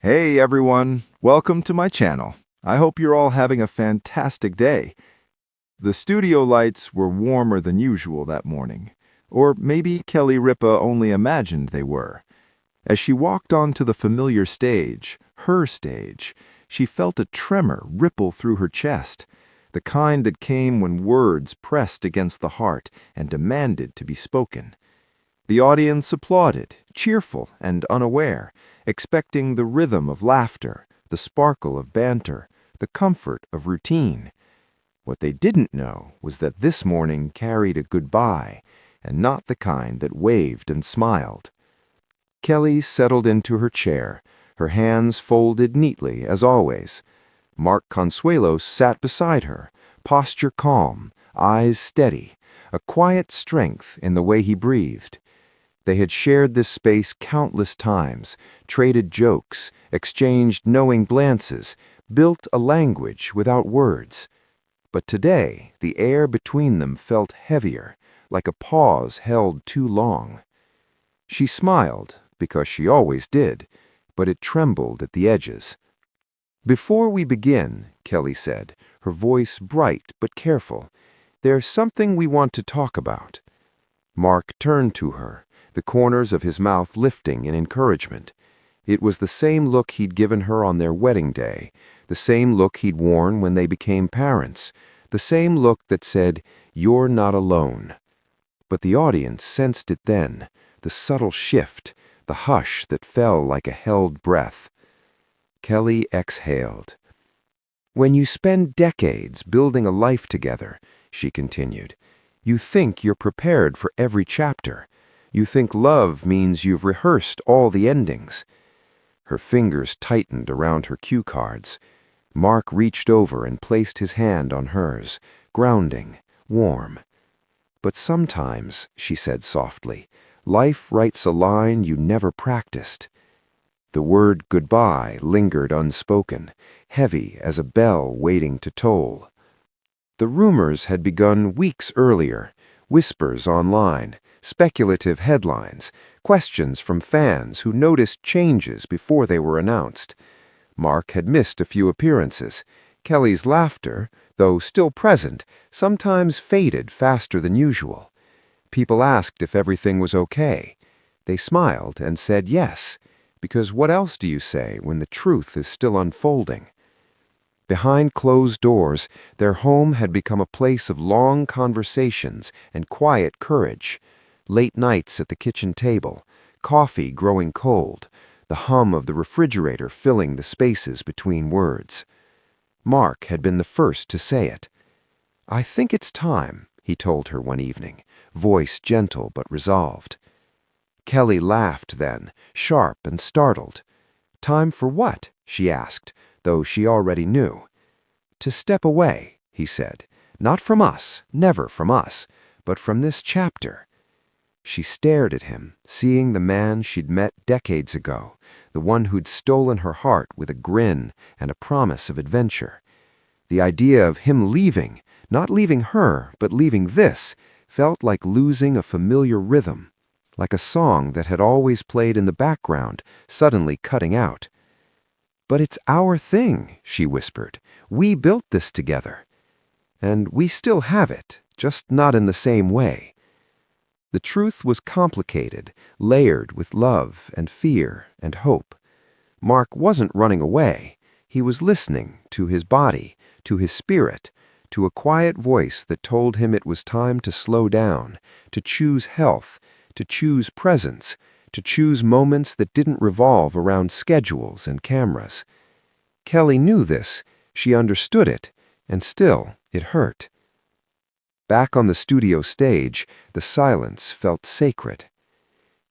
Hey everyone, welcome to my channel. I hope you're all having a fantastic day. The studio lights were warmer than usual that morning, or maybe Kelly Ripa only imagined they were. As she walked onto the familiar stage, her stage, she felt a tremor ripple through her chest, the kind that came when words pressed against the heart and demanded to be spoken. The audience applauded, cheerful and unaware, expecting the rhythm of laughter, the sparkle of banter, the comfort of routine. What they didn't know was that this morning carried a goodbye, and not the kind that waved and smiled. Kelly settled into her chair, her hands folded neatly as always. Mark Consuelos sat beside her, posture calm, eyes steady, a quiet strength in the way he breathed. They had shared this space countless times, traded jokes, exchanged knowing glances, built a language without words. But today, the air between them felt heavier, like a pause held too long. She smiled, because she always did, but it trembled at the edges. "Before we begin," Kelly said, her voice bright but careful, "there's something we want to talk about." Mark turned to her, the corners of his mouth lifting in encouragement. It was the same look he'd given her on their wedding day, the same look he'd worn when they became parents, the same look that said, "You're not alone." But the audience sensed it then, the subtle shift, the hush that fell like a held breath. Kelly exhaled. "When you spend decades building a life together," she continued, "you think you're prepared for every chapter. You think love means you've rehearsed all the endings." Her fingers tightened around her cue cards. Mark reached over and placed his hand on hers, grounding, warm. "But sometimes," she said softly, "life writes a line you never practiced." The word goodbye lingered unspoken, heavy as a bell waiting to toll. The rumors had begun weeks earlier, whispers online, speculative headlines, questions from fans who noticed changes before they were announced. Mark had missed a few appearances. Kelly's laughter, though still present, sometimes faded faster than usual. People asked if everything was okay. They smiled and said yes, because what else do you say when the truth is still unfolding? Behind closed doors, their home had become a place of long conversations and quiet courage. Late nights at the kitchen table, coffee growing cold, the hum of the refrigerator filling the spaces between words. Mark had been the first to say it. "I think it's time," he told her one evening, voice gentle but resolved. Kelly laughed then, sharp and startled. "Time for what?" she asked, though she already knew. "To step away," he said. "Not from us, never from us, but from this chapter." She stared at him, seeing the man she'd met decades ago, the one who'd stolen her heart with a grin and a promise of adventure. The idea of him leaving, not leaving her, but leaving this, felt like losing a familiar rhythm, like a song that had always played in the background, suddenly cutting out. "But it's our thing," she whispered. "We built this together. And we still have it, just not in the same way." The truth was complicated, layered with love and fear and hope. Mark wasn't running away. He was listening to his body, to his spirit, to a quiet voice that told him it was time to slow down, to choose health, to choose presence, to choose moments that didn't revolve around schedules and cameras. Kelly knew this, she understood it, and still it hurt. Back on the studio stage, the silence felt sacred.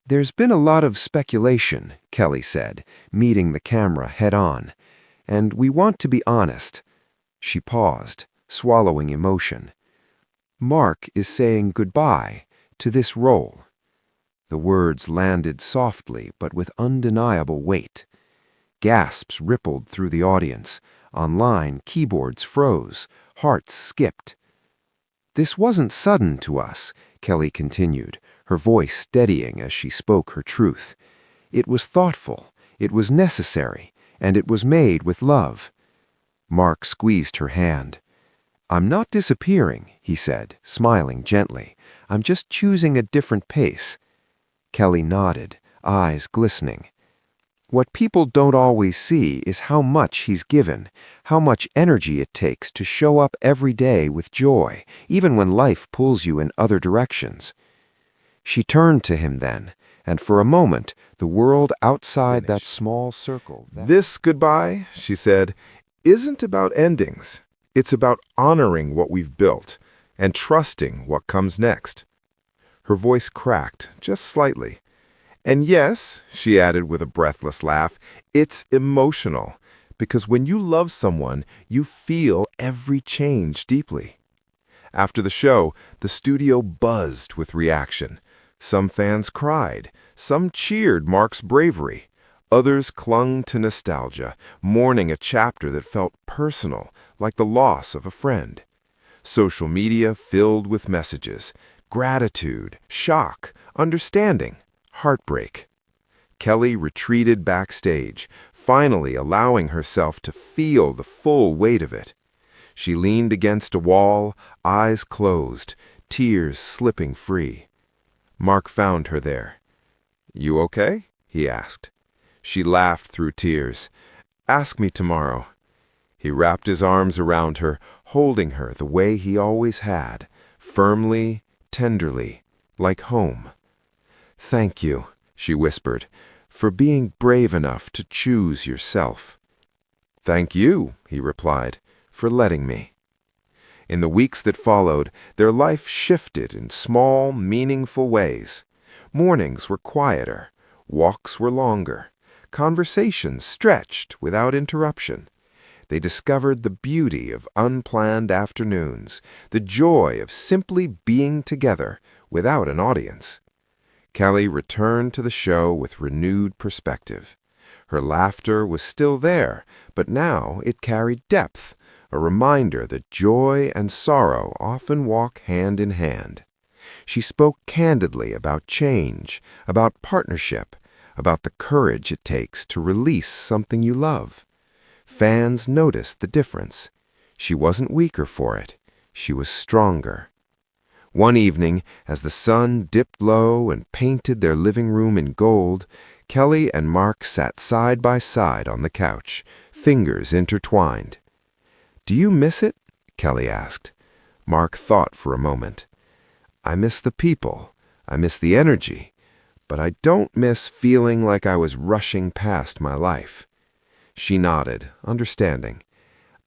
"There's been a lot of speculation," Kelly said, meeting the camera head-on, "and we want to be honest." She paused, swallowing emotion. "Mark is saying goodbye to this role." The words landed softly but with undeniable weight. Gasps rippled through the audience. Online, keyboards froze, hearts skipped. "This wasn't sudden to us," Kelly continued, her voice steadying as she spoke her truth. "It was thoughtful. It was necessary. and it was made with love. Mark squeezed her hand. "I'm not disappearing," he said, smiling gently. "I'm just choosing a different pace." Kelly nodded, eyes glistening. What people don't always see is how much he's given, how much energy it takes to show up every day with joy, even when life pulls you in other directions. She turned to him then, and for a moment, the world outside that small circle... This goodbye, she said, isn't about endings. It's about honoring what we've built and trusting what comes next. Her voice cracked just slightly. And yes, she added with a breathless laugh, it's emotional, because when you love someone, you feel every change deeply. After the show, the studio buzzed with reaction. Some fans cried, some cheered Mark's bravery. Others clung to nostalgia, mourning a chapter that felt personal, like the loss of a friend. Social media filled with messages, gratitude, shock, understanding, heartbreak. Kelly retreated backstage, finally allowing herself to feel the full weight of it. She leaned against a wall, eyes closed, tears slipping free. Mark found her there. "You okay?" he asked. She laughed through tears. "Ask me tomorrow." He wrapped his arms around her, holding her the way he always had, firmly, tenderly, like home. "Thank you," she whispered, "for being brave enough to choose yourself." "Thank you," he replied, "for letting me." In the weeks that followed, their life shifted in small, meaningful ways. Mornings were quieter, walks were longer, conversations stretched without interruption. They discovered the beauty of unplanned afternoons, the joy of simply being together without an audience. Kelly returned to the show with renewed perspective. Her laughter was still there, but now it carried depth, a reminder that joy and sorrow often walk hand in hand. She spoke candidly about change, about partnership, about the courage it takes to release something you love. Fans noticed the difference. She wasn't weaker for it. She was stronger. One evening, as the sun dipped low and painted their living room in gold, Kelly and Mark sat side by side on the couch, fingers intertwined. "Do you miss it?" Kelly asked. Mark thought for a moment. "I miss the people. I miss the energy. But I don't miss feeling like I was rushing past my life." She nodded, understanding.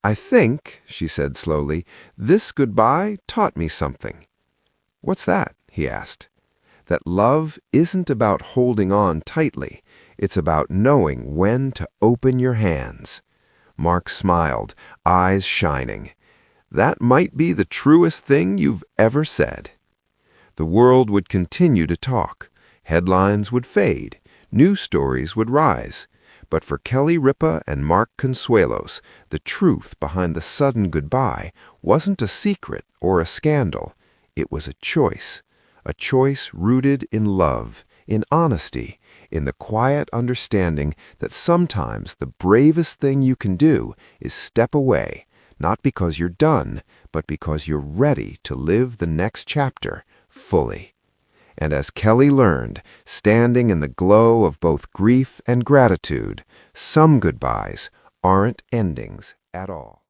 "I think," she said slowly, "this goodbye taught me something." "What's that?" he asked. "That love isn't about holding on tightly. It's about knowing when to open your hands." Mark smiled, eyes shining. "That might be the truest thing you've ever said." The world would continue to talk. Headlines would fade. New stories would rise. But for Kelly Ripa and Mark Consuelos, the truth behind the sudden goodbye wasn't a secret or a scandal. It was a choice rooted in love, in honesty, in the quiet understanding that sometimes the bravest thing you can do is step away, not because you're done, but because you're ready to live the next chapter fully. And as Kelly learned, standing in the glow of both grief and gratitude, some goodbyes aren't endings at all.